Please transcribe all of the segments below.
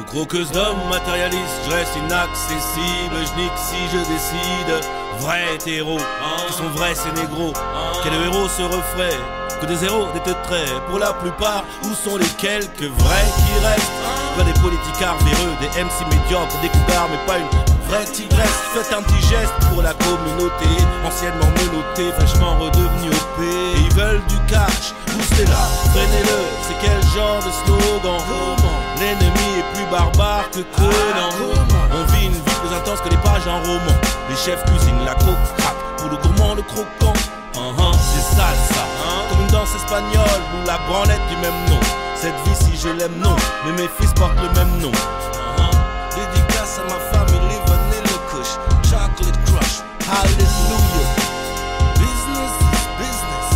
Croqueuse d'hommes matérialistes, je reste inaccessible. Je nique si je décide. Vrais hétéros, qui sont vrais c'est négros. Quel héros se refraie que des héros, des traits. Pour la plupart, où sont les quelques vrais qui restent? Pas des politicards véreux, des MC médiocres, des cougards, mais pas une vraie tigresse. Faites un petit geste pour la communauté, anciennement menottée, fraîchement redevenue OP. Et ils veulent du cash, boostez là, prenez-le. C'est quel genre de slogan? L'ennemi est plus barbare que Conan. On vit une vie plus intense que les pages en roman. Les chefs cuisinent la coke, crack, pour le gourmand le croquant. C'est sale ça, comme une danse espagnole ou la branlette du même nom. Cette vie si je l'aime non, mais mes fils portent le même nom. Dédicace à ma famille, vanilla kush, chocolate crush, hallelujah. Business is business.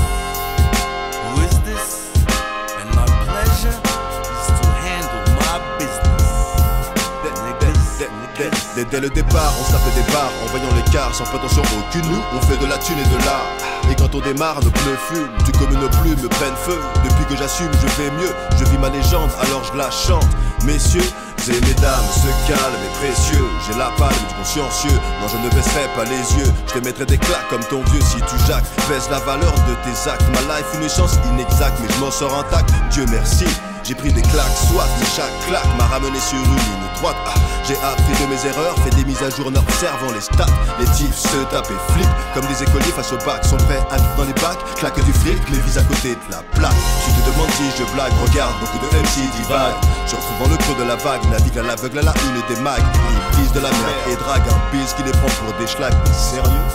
Who is this? And my pleasure is to handle my business. Dès le départ, on se tape des barres en voyant l'écart, sans prétention aucune. Nous, on fait de la thune et de l'art. Et quand on démarre, nos pneus fument, tout comme nos plumes prennent feu. Depuis que j'assume, je vais mieux, je vis ma légende, alors je la chante. Messieurs et mesdames, ce calme est précieux. J'ai la palme du consciencieux, non je ne baisserai pas les yeux. Je te mettrai des claques comme ton vieux si tu jacques. Pèse la valeur de tes actes, ma life une chance inexacte, mais je m'en sors intact, Dieu merci. J'ai pris des claques, soit mais chaque claque m'a ramené sur une ligne droite. J'ai appris de mes erreurs, fait des mises à jour en observant les stats. Les types se tapent et flippent comme des écoliers face au bac. Sont prêts à vivre dans les bacs, claquent du fric, les vis à côté de la plaque. Tu te demandes si je blague, regarde beaucoup de MC divaguent. Je retrouve dans le creux de la vague, navigue à l'aveugle à la une des mags. Ils disent de la merde et drague un bis qui les prend pour des schlags. Sérieux?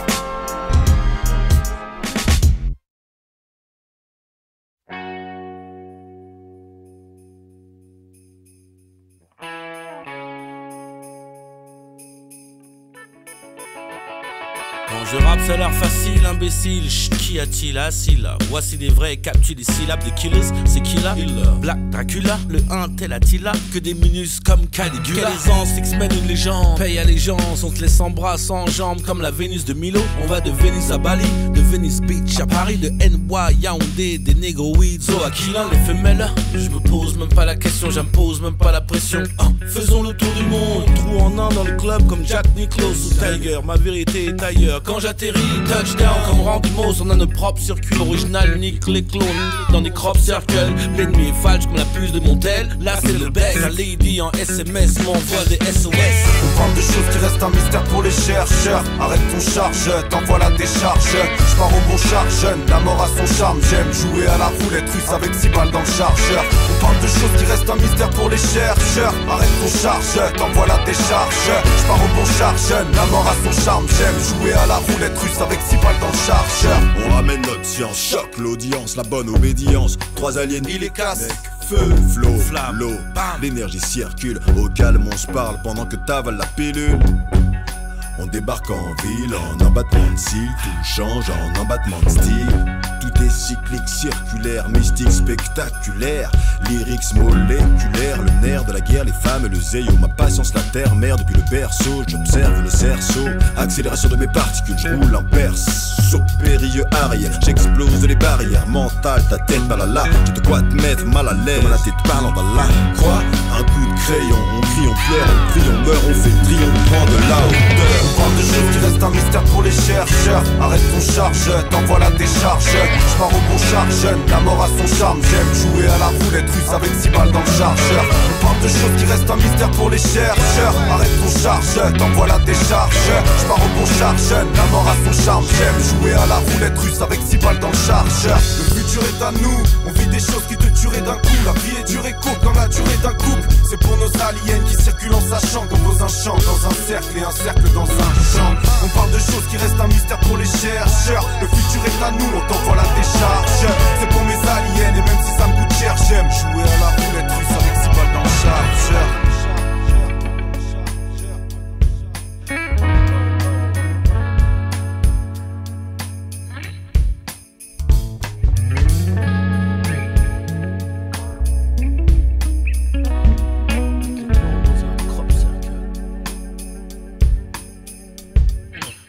Quand je rappe, ça a l'air facile, imbécile. Chut, qu'y a-t-il assis là? Voici des vrais captus, des syllabes, des killers. C'est qui là? Black Dracula, le 1 tel Attila. Que des minus comme Caligula. Quelle aisance, X-Men une légende. Paye allégeance, on te laisse en bras, sans jambes. Comme la Vénus de Milo. On va de Venise à Bali, de Venice Beach à Paris, de NY, Yaoundé, des négro weeds. Oh, Aquila, les femelles. Je me pose même pas la question, j'impose même pas la pression. Faisons le tour du monde, trou en un dans le club comme Jack Nicklaus ou Tiger. Ma vérité est ailleurs. Quand j'atterris, touchdown comme Randy Moss, on a nos propres circuits original, nique les clones dans des crop circles. L'ennemi est falche comme la puce de Montel. Là c'est le best, la lady en SMS m'envoie des SOS. On parle de choses qui restent un mystère pour les chercheurs. Arrête ton charge, t'envoies la décharge. Je pars au bon charge, la mort a son charme. J'aime jouer à la roulette russe avec 6 balles dans le chargeur. On parle de choses qui restent un mystère pour les chercheurs. Arrête ton charge, t'envoies la décharge. Je pars au bon charge, la mort a son charme. J'aime jouer à la roulette russe avec 6 balles dans le chargeur. On ramène notre science, choc l'audience, la bonne obédience. 3 aliens, Il les casse. feu, flow, Flamme, l'eau, bam. l'énergie circule. Au calme on se parle pendant que t'avales la pilule. On débarque en ville, en abattement de cils. Tout change en embattement de style. Tout est cyclique, circulaire, mystique, spectaculaire. Lyrics moléculaires, le nerf de la guerre, les femmes et le zéyo. Ma patience, la terre, mère depuis le berceau. J'observe le cerceau, accélération de mes particules. Je roule en perso, périlleux Ariel. J'explose les barrières mentales, ta tête par là. Je te quoi te mettre mal à l'aise, comme la tête parlant par là. Quoi? Un coup de crayon, on crie, on pleure, on crie, on meurt, on fait triomphe, on prend de la hauteur. On parle de choses qui restent un mystère pour les chercheurs. Arrête ton charge, t'envoies la décharge. Je pars au bon charge, la mort a son charme. J'aime jouer à la roulette russe avec 6 balles dans le chargeur. On parle de choses qui restent un mystère pour les chercheurs. Arrête ton charge, t'envoies la décharge. Je pars au bon charge, la mort a son charme. J'aime jouer à la roulette russe avec 6 balles dans le chargeur. Le futur est à nous, on vit des choses qui te tueraient d'un coup. La vie est dure et courte dans la durée d'un couple. C'est pour nos aliens qui circulent en sachant qu'on pose un champ dans un cercle et un cercle dans un champ. On parle de choses qui restent un mystère pour les chercheurs. Le futur est à nous, on t'envoie la décharge. C'est pour mes aliens et même si ça me coûte cher, j'aime jouer à la roulette russe avec 6 balles dans le chargeur.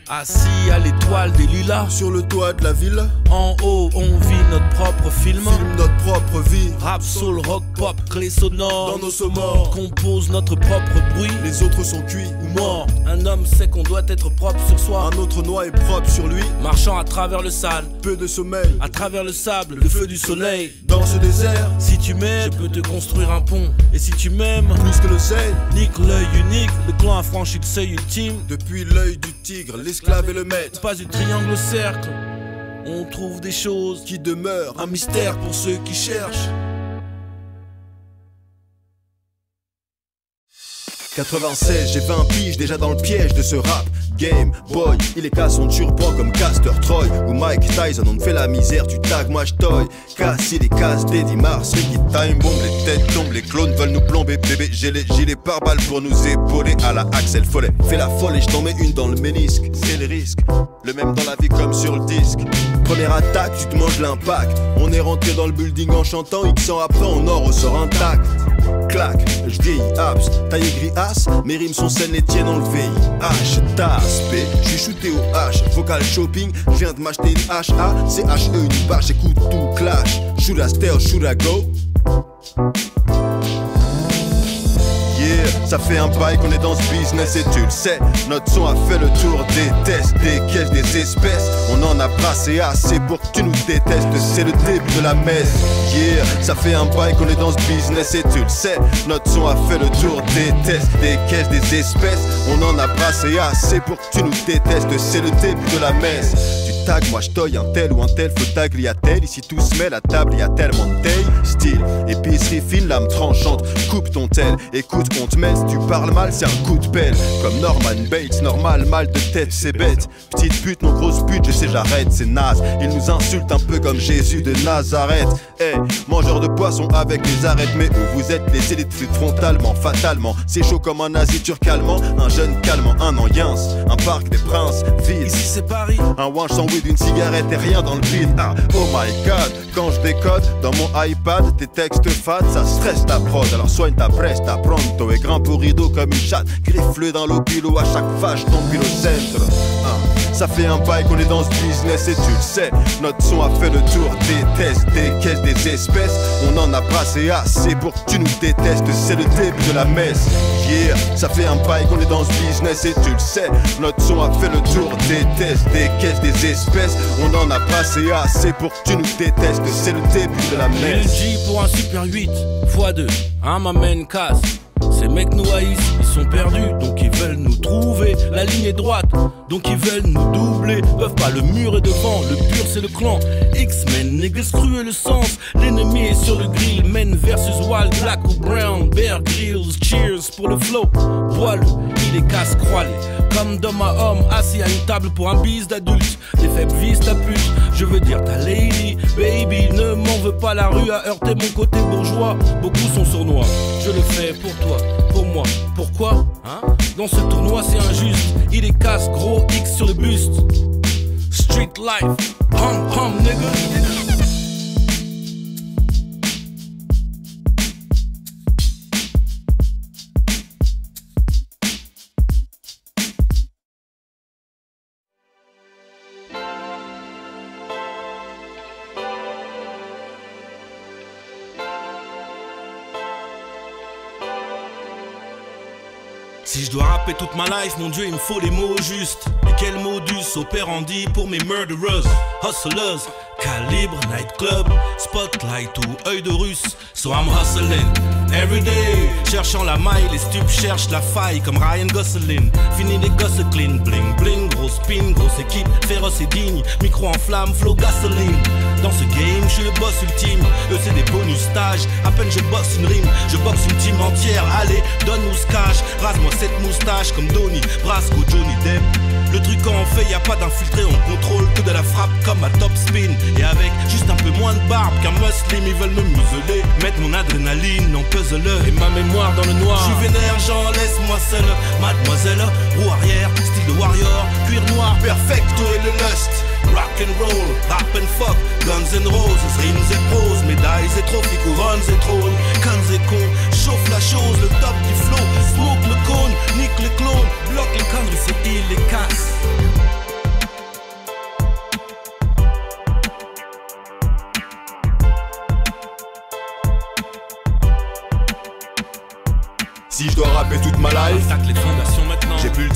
Assis à l'étoile des lilas, sur le toit de la ville, en haut on vit notre propre film. filme notre propre vie. Rap, soul, rock, pop, clé sonore. Dans nos sommaires, Compose notre propre bruit. les autres sont cuits Ou mort. Un homme sait qu'on doit être propre sur soi. Un autre noix est propre sur lui. Marchant à travers le sale, Peu de sommeil à travers le sable, le feu du soleil. dans ce désert. Si tu m'aimes, je peux te construire un pont. Et si tu m'aimes, Plus que le sel, nique l'œil unique. Le clan a franchi le seuil ultime. depuis l'œil du tigre, l'esclave et le maître. Pas du triangle au cercle. On trouve des choses, Qui demeure un mystère pour ceux qui cherchent. 96, j'ai 20 piges déjà dans le piège de ce rap Game Boy, il est casse son turban comme Caster Troy ou Mike Tyson, on te fait la misère, tu tags, moi j'toy. Casse, il est casse, Deddy Mars, Ricky Time Bomb, les têtes tombent, les clones veulent nous plomber, bébé, j'ai les gilets pare-balles pour nous épauler à la Axel Follet. Fais la folle et je t'en mets une dans le ménisque, c'est le risque, le même dans la vie comme sur le disque. Première attaque, tu te manges l'impact, on est rentré dans le building en chantant, X ans après on en ressort intact. Clac, je vieillis abs, taillé gris as, mes rimes sont saines, les tiennes ont le VIH. Tasse, P, je suis shooté au H, vocal shopping, je viens de m'acheter une HA, c'est HE, une barre, j'écoute tout clash. Should I stay or should I go? Yeah, ça fait un bail qu'on est dans ce business et tu le sais. Notre son a fait le tour des tests, des caisses, des espèces. On en a brassé assez pour que tu nous détestes. C'est le début de la messe. Yeah, ça fait un bail qu'on est dans ce business et tu le sais. Notre son a fait le tour des tests, des caisses, des espèces. On en a brassé assez pour que tu nous détestes. C'est le début de la messe. Tag, moi j'toy un tel ou un tel, faut tag, y a tel. Ici tout se met, la table, y a tellement de taille. Style, épicerie fine, lame tranchante. Coupe ton tel, écoute, on te mêle. Si tu parles mal, c'est un coup de pelle. Comme Norman Bates, normal, mal de tête, c'est bête. Petite pute, non grosse pute, je sais, j'arrête, c'est naze. Il nous insulte un peu comme Jésus de Nazareth. Hey, mangeur de poisson avec les arêtes. Mais où vous êtes, les élites frontalement, fatalement. C'est chaud comme un nazi turc allemand. Un jeune calmant, un an yins. Un parc des princes, ville. Ici c'est Paris. Un wanch sans weed, une cigarette et rien dans le vide. Ah, oh my god, quand je décode dans mon iPad, tes textes fades, ça stresse ta prod. Alors soigne ta presse, ta pronto et grimpe au rideau comme une chatte. Griffe-le dans l'opilo, à chaque fâche tombe pile au centre. Ça fait un bail qu'on est dans ce business et tu le sais. Notre son a fait le tour des tests, des caisses, des espèces. On en a brassé assez pour que tu nous détestes. C'est le début de la messe. Yeah, ça fait un bail qu'on est dans ce business et tu le sais. Notre son a fait le tour des tests, des caisses, des espèces. On en a brassé assez pour que tu nous détestes. C'est le début de la messe. LG pour un super 8 x2, hein, ma main casse. Ces mecs nous haïssent, ils sont perdus, donc ils veulent nous trouver. La ligne est droite, donc ils veulent nous doubler. Peuvent pas, le mur est devant, le pur c'est le clan. X-Men, niggas cru et le sens. L'ennemi est sur le grill, Men versus Wild, Black ou Brown. Bear Grylls, cheers pour le flow. Poil, il est casse-croilé. Comme d'homme à homme, assis à une table pour un bise d'adulte. Les faibles visent ta pute, je veux dire ta lady. Baby, ne m'en veux pas, la rue a heurté mon côté bourgeois. Beaucoup sont sournois, je le fais pour toi, pour moi. Pourquoi hein? Dans ce tournoi c'est injuste. Il est casse, gros X sur le buste. Street life, hum nigga. Si je dois rapper toute ma life, mon Dieu, il me faut les mots justes. Et quel modus operandi pour mes murderers, hustlers, calibre, nightclub, spotlight ou œil de russe. So I'm hustling everyday, cherchant la maille, les stupes cherchent la faille comme Ryan Gosling. Fini les gosses clean, bling bling, gros spin, grosse équipe, féroce et digne, micro en flamme, flow gasoline. Dans ce game, je suis le boss ultime. Eux c'est des bonus stages, à peine je bosse une rime, je boxe une team entière. Allez, donne-nous ce cash, rase-moi cette moustache comme Donnie Brasco, Johnny Depp. Le truc quand on fait, y a pas d'infiltré, on contrôle que de la frappe comme à top spin. Et avec juste un peu moins de barbe qu'un muslim, ils veulent me museler. Mettre mon adrénaline en puzzle et ma mémoire dans le noir. Je suis vénère, Jean, laisse-moi seul. Mademoiselle, roue arrière, style de warrior, cuir noir, perfecto et le lust. Rock and roll, rap and fuck, guns and roses, rimes et prose, médailles et trophies, couronnes et trônes, guns et cons, chauffe la chose, le top du flow, smoke le cône, nique les clones, bloque les conneries, c'est il les casse.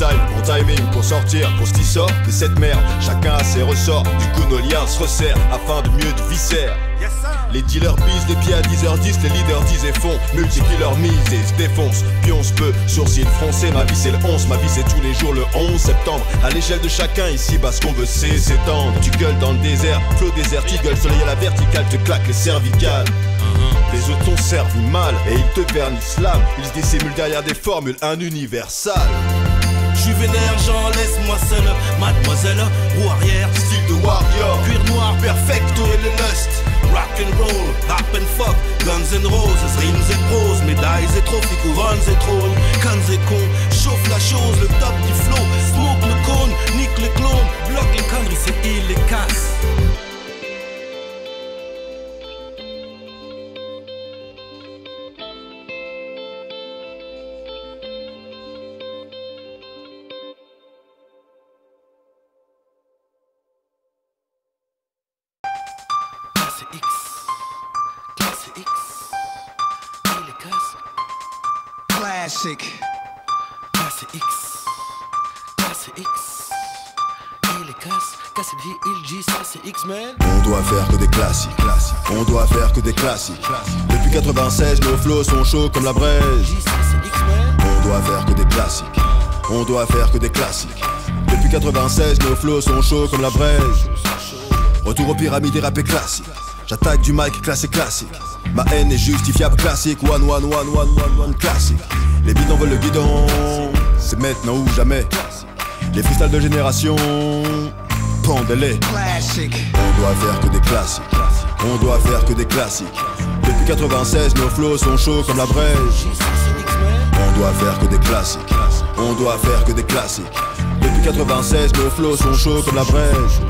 time, bon timing pour sortir, pour ce qui sort de cette merde. Chacun a ses ressorts, du coup nos liens se resserrent afin de mieux de viscères. Les dealers bisent les pieds à 10h10, les leaders disent et font, multiplient leur mise et se défoncent. Pionce peu, sourcils froncés, ma vie c'est le 11, ma vie c'est tous les jours le 11 septembre. À l'échelle de chacun ici, bas ce qu'on veut c'est s'étendre. Tu gueules dans le désert, flot désert, tu gueules, soleil à la verticale, te claque les cervicales. Les autres t'ont servi mal et ils te vernissent l'âme. Ils se dissimulent derrière des formules, un universal. J'suis vénère, j'en laisse-moi seul, mademoiselle, roue arrière, Style de warrior, cuir noir, perfecto et le lust. Rock and roll, rap and fuck, guns and roses, rimes et prose, médailles et trophies, couronnes et trônes, cons et cons, chauffe la chose, le top du flow, smoke le cône, nique le clone, bloque les conneries, c'est il les casse. Classic. Classe X, classe X, il est casse il dit ça c'est X-Men. On doit faire que des classiques, on doit faire que des classiques. Depuis 96, nos flows sont chauds comme la braise. On doit faire que des classiques, on doit faire que des classiques. Depuis 96, nos flows sont chauds comme la braise. Retour aux pyramides et rap est classique. J'attaque du mic, classique. Ma haine est justifiable, classique. One, classique. Les bidons veulent le guidon, c'est maintenant ou jamais. Les freestyles de génération, pendez-les. On doit faire que des classiques, on doit faire que des classiques. Depuis 96, nos flows sont chauds comme la braise. On doit faire que des classiques, on doit faire que des classiques. Depuis 96, nos flows sont chauds comme la braise.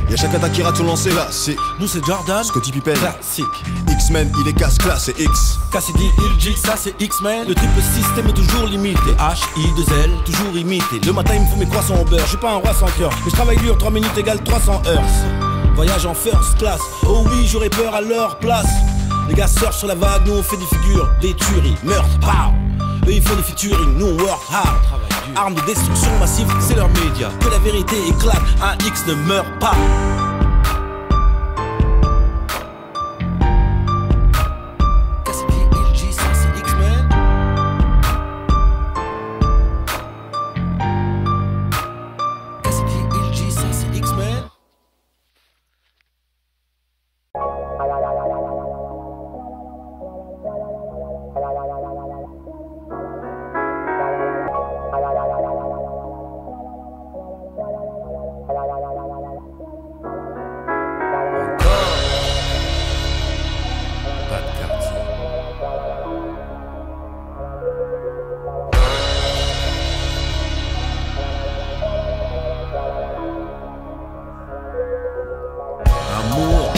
Y'a chaque attaque qui rate son lancer là, c'est nous c'est Jordan, Scottie Pippen, classique. X-Men, il est casse classe et X. Cassidy, il dit ça c'est X-Men. Le triple système est toujours limité. H-I-2-L, toujours imité. Le matin il me faut mes croissants au beurre. J'suis pas un roi sans cœur, mais j'travaille dur, 3 minutes égale 300 heures. Voyage en first class, oh oui j'aurais peur à leur place. Les gars surfent sur la vague, nous on fait des figures, des tueries, meurtres, pow. Eux ils font des featuring, nous on work hard. Arme de destruction massive, c'est leur média. Que la vérité éclate, un X ne meurt pas. Cassidy, il dit ça c'est X-Men. Cassidy, il dit ça c'est X-Men.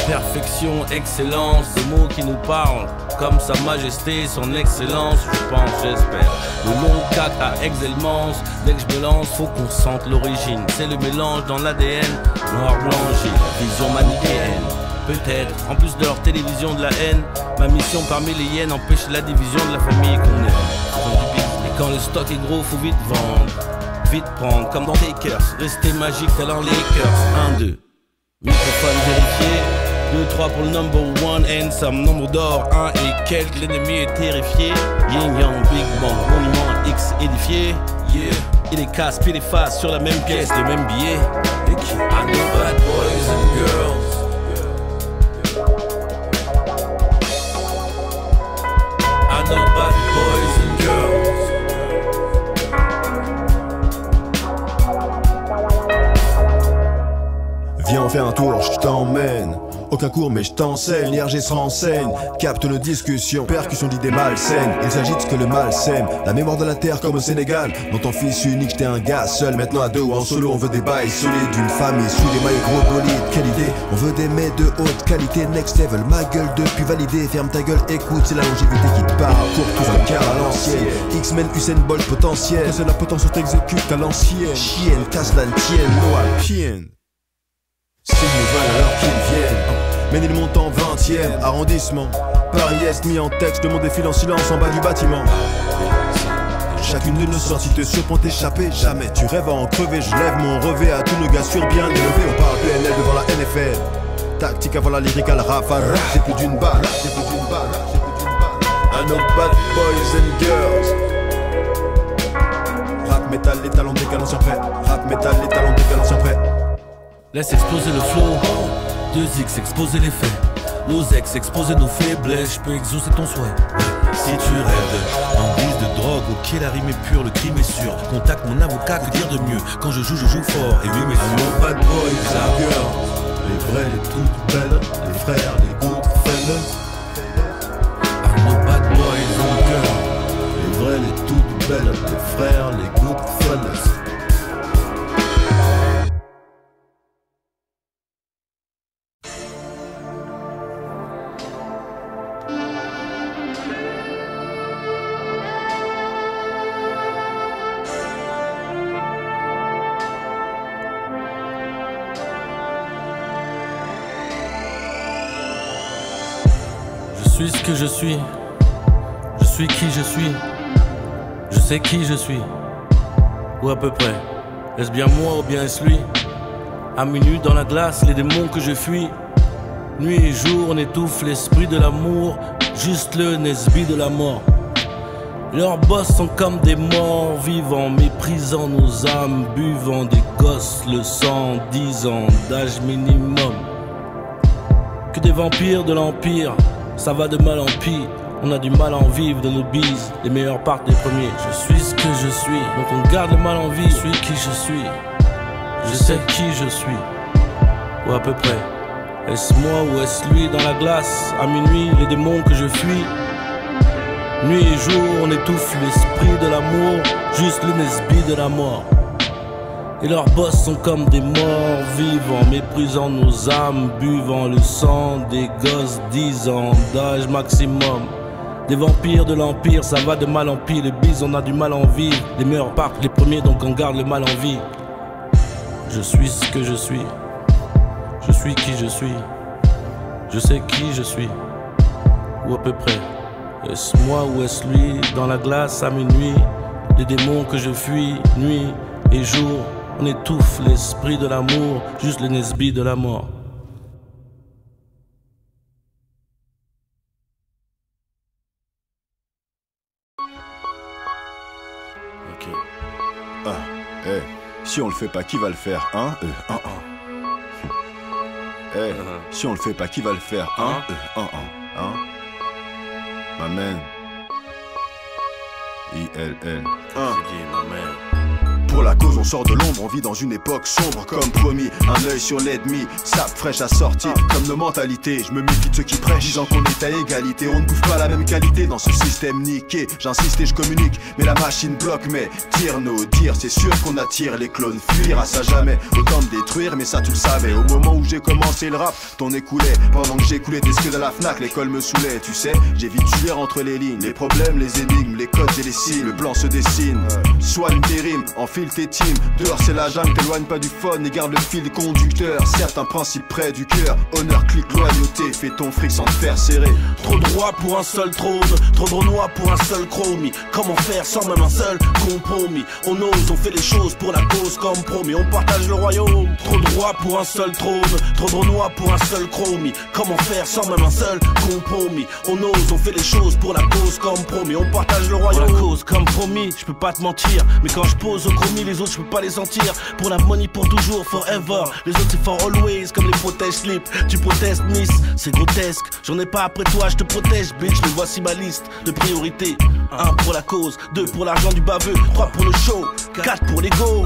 Perfection, excellence, des mots qui nous parlent comme sa majesté, son excellence, je pense, j'espère. Le long cac à excelmance, dès que je me lance, faut qu'on sente l'origine. C'est le mélange dans l'ADN, noir, blanc, gilles, vision manichéenne. Peut-être, en plus de leur télévision de la haine, ma mission parmi les hyènes empêche la division de la famille qu'on aime. Et quand le stock est gros, faut vite vendre, vite prendre, comme dans Takers, rester magique talent Lakers. 1, 2, microphone vérifié. 2, 3 pour le number one, handsome, nombre d'or, 1 et quelques, l'ennemi est terrifié. Yin Yang, Big Bang, monument X édifié. Yeah, il est casse, puis les faces sur la même pièce, le même billet. I know bad boys and girls. I know bad boys and girls. Viens on fait un tour, je t'emmène. Aucun cours mais je t'enseigne, l'IRG se renseigne, capte nos discussions, percussion d'idées malsaines. Ils agitent ce que le mal sème, la mémoire de la terre comme au Sénégal. Dans ton fils unique, j'étais un gars seul, maintenant à deux ou en solo. On veut des bails solides, d'une famille sous les mailles gros bolides. Quelle idée, on veut des mets de haute qualité, next level. Ma gueule depuis validée, ferme ta gueule, écoute, c'est la longévité qui te parle. Pour tout un car à l'ancienne, X-Men, Usain Bolt potentiel. Quand c'est la potence, on t'exécute à l'ancienne. Chienne, casse la tienne, noix, pienne. S'ils nous veulent alors qu'ils viennent. Mais ils montent en 20e arrondissement. Paris-Est mis en texte, le monde défile en silence en bas du bâtiment. chacune de nos sorties te surprend t'échapper. Jamais tu rêves à en crever, je lève mon revêt à tous nos gars sur bien élevés. On parle PNL devant la NFL, tactique avant la lyrique à la rafale. C'est plus d'une balle, c'est plus d'une balle, c'est plus d'une balle. À nos bad boys and girls. Rap metal, les talents des galants sont prêts. Rap metal, les talents des galants sont prêts. Laisse exploser le flow, 2X exposer les faits, nos ex exposer nos faiblesses, je peux exaucer ton souhait. Si tu rêves d'un bise de drogue, ok la rime est pure, le crime est sûr. Contacte mon avocat, que dire de mieux? Quand je joue fort, et oui mais nos bad boys and girls, les vrais, les toutes belles, les frères, les good fellas. À nos bad boys and girls, les vrais, les toutes belles, les frères, les good fellas. Je suis ce que je suis qui je suis, je sais qui je suis, ou à peu près. Est-ce bien moi ou bien est-ce lui? À minuit dans la glace, les démons que je fuis. Nuit et jour, on étouffe l'esprit de l'amour, juste le Nesby de la mort. Leurs boss sont comme des morts vivants, méprisant nos âmes, buvant des gosses le sang, 10 ans d'âge minimum. Que des vampires de l'empire, ça va de mal en pire. On a du mal à en vivre de nos bises, les meilleurs partent des premiers. Je suis ce que je suis, donc on garde le mal en vie. Je suis qui je suis, je sais qui je suis, ou à peu près. Est-ce moi ou est-ce lui dans la glace? À minuit, les démons que je fuis. Nuit et jour, on étouffe l'esprit de l'amour, juste le Nesby de la mort. Et leurs boss sont comme des morts vivants, méprisant nos âmes, buvant le sang des gosses, 10 ans d'âge maximum. Des vampires de l'empire, ça va de mal en pire. Les bises, on a du mal en vivre. Les meilleurs partent les premiers, donc on garde le mal en vie. Je suis ce que je suis qui je suis, je sais qui je suis, ou à peu près. Est-ce moi ou est-ce lui, dans la glace à minuit? Les démons que je fuis, nuit et jour, on étouffe l'esprit de l'amour, juste le Nesby de la mort. Ok. Ah, hey, si on le fait pas, qui va le faire? Hein? Hey, si on le fait pas, qui va le faire? Hein? Ma man. ILL. Pour la cause on sort de l'ombre, on vit dans une époque sombre comme promis. Un œil sur l'ennemi, sape fraîche assortie comme nos mentalités. Je me méfie de ceux qui prêchent disant qu'on est à égalité. On ne bouffe pas la même qualité dans ce système niqué. J'insiste et je communique, mais la machine bloque. Mais tire nos dires, c'est sûr qu'on attire les clones. Fuir à ça jamais, autant me détruire, mais ça tu le savais. Au moment où j'ai commencé le rap, ton écoulait. Pendant que j'écoulais tes skills à la Fnac, l'école me saoulait. Tu sais, j'ai vite su lire entre les lignes les problèmes, les énigmes, les codes et les signes. Le plan se dessine, soigne tes rimes, enfile tes teams. Dehors c'est la jungle, t'éloigne pas du fun et garde le fil conducteur. Certains principes près du cœur, honneur, clic, loyauté. Fais ton fric sans te faire serrer. Trop droit pour un seul trône, trop droit pour un seul chromie. Comment faire sans même un seul compromis? On ose, on fait les choses pour la cause comme promis. On partage le royaume. Trop droit pour un seul trône, trop droit pour un seul chromie. Comment faire sans même un seul compromis? On ose, on fait les choses pour la cause comme promis. On partage le royaume. Pour la cause comme promis, je peux pas te mentir. Mais quand je pose au chromie, les autres je peux pas les sentir. Pour la money, pour toujours, forever. Les autres c'est for always, comme les protèges slip. Tu protestes Miss, c'est grotesque. J'en ai pas après toi, je te protège bitch. Mais voici ma liste de priorités. 1 pour la cause, 2 pour l'argent du baveux, 3 pour le show, 4 pour l'ego.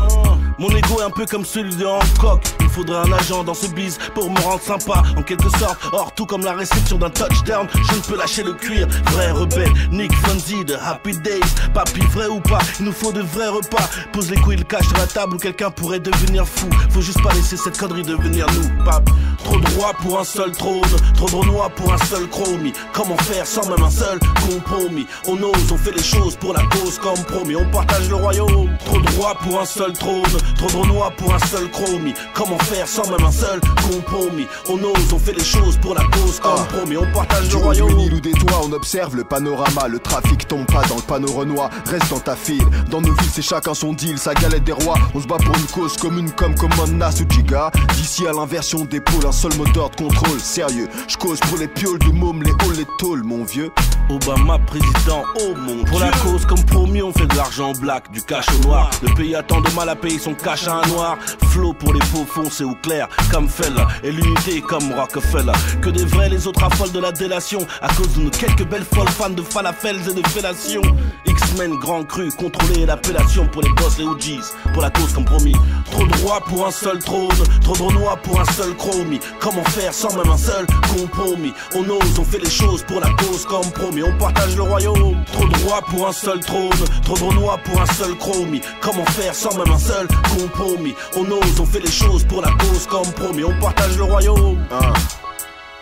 Mon ego est un peu comme celui de Hancock. Il faudrait un agent dans ce biz pour me rendre sympa en quelque sorte. Or tout comme la réception d'un touchdown, je ne peux lâcher le cuir. Vrai rebelle, Nick Fonzie de Happy Days. Papy vrai ou pas, il nous faut de vrais repas. Pose les couilles, le cache sur la table où quelqu'un pourrait devenir fou. Faut juste pas laisser cette connerie devenir nous, pape. Trop droit pour un seul trône, trop droit pour un seul chromie. Comment faire sans même un seul compromis? On ose, on fait les choses pour la cause comme promis. On partage le royaume. Trop droit pour un seul trône, trop de renois pour un seul chromie. Comment faire sans même un seul compromis? On ose, on fait les choses pour la cause comme promis. On partage le royaume. Du Nil ou des toits, on observe le panorama. Le trafic tombe pas dans le panneau renoir, reste dans ta file. Dans nos villes, c'est chacun son deal, sa galette des rois. On se bat pour une cause commune comme Nas ou Giga. D'ici à l'inversion d'épaule, un seul mot d'ordre, contrôle. Sérieux, je cause pour les pioles de mômes, les halls, les tôles, mon vieux. Obama président, oh mon Pour Dieu. La cause comme promis, on fait de l'argent black, du cash au noir. Le pays a tant de mal à payer son cash à un noir. Flow pour les faux foncés ou clairs, comme Fella. Et l'unité comme Rockefeller. Que des vrais, les autres affolent de la délation. À cause de nos quelques belles folles fans de falafels et de fellations. X-Men grand cru, contrôler l'appellation pour les boss, les OGs. Pour la cause comme promis. Trop de rois pour un seul trône, trop de renois pour un seul chromie. Comment faire sans même un seul compromis? On ose, on fait les choses pour la cause comme promis. On partage le royaume. Trop de rois pour un seul trône, trop de renois pour un seul chromie. Comment faire sans même un seul compromis? On ose, on fait les choses pour la cause comme promis. On partage le royaume.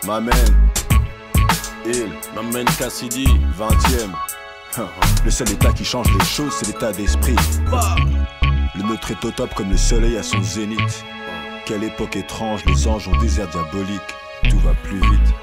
M'amène il m'amène Cassidy 20ème. Le seul état qui change les choses, c'est l'état d'esprit. Le nôtre est au top comme le soleil à son zénith. Quelle époque étrange, les anges ont des airs diaboliques. Tout va plus vite.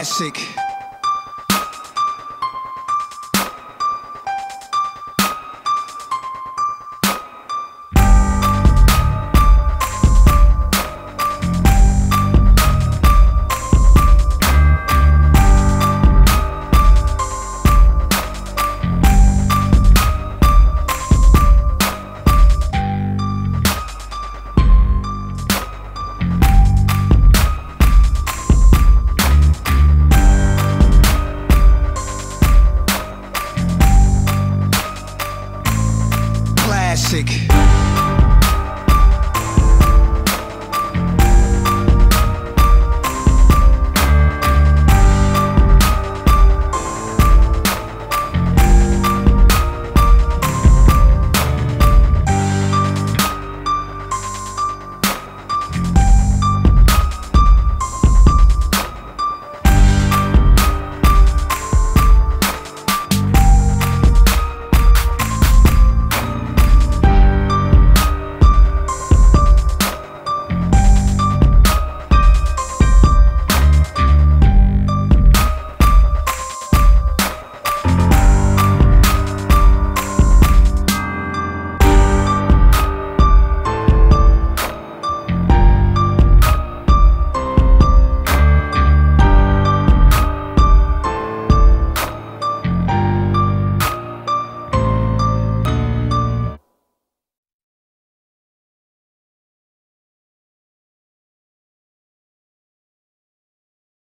classic.